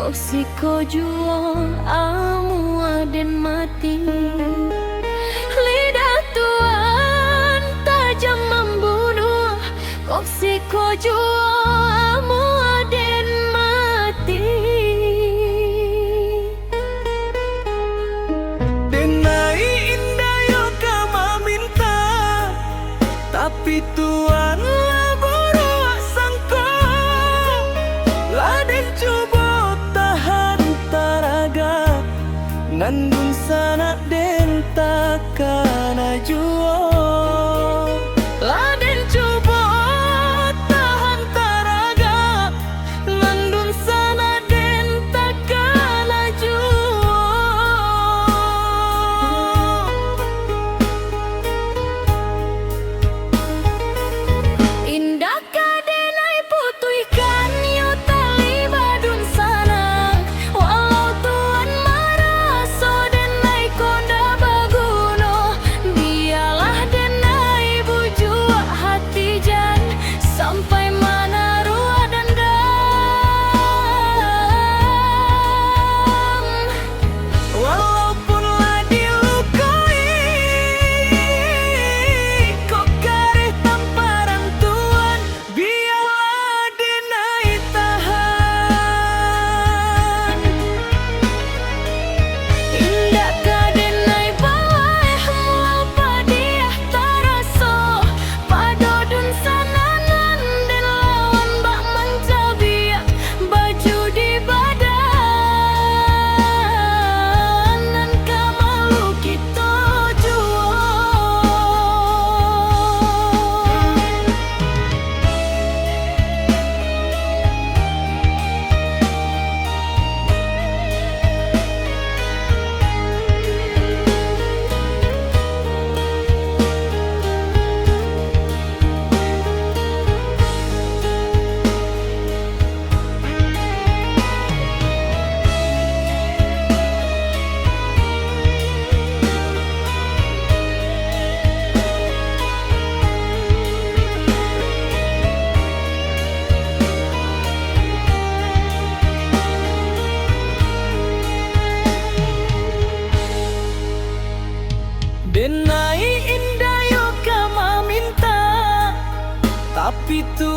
kok siko juo amu aden mati. Lidah Tuhan tajam membunuh, kok siko juo amu aden mati. Denai indah yo kama minta, tapi Tuhan lah buruk sangko. Laden coba tahan taraga, nandun sana den takkan ajuo. Laden coba tahan taraga, nandun sana den takkan ajuo. Indah kadenai putuikan yo tali badun sana, walau Tuhan marah so denai konda baguno. Biarlah denai bujua hati jan sampai mana rua dendam. Walaupun lah dilukai, kok kareh tamparan Tuhan, biarlah denai tahan. Indah kadenai bawah mulau padiah taraso, padodun sananan dan lawan bak mencabia baju di badan nan kamalu kita juo. Denai indah yo kama minta, tapi Tuhan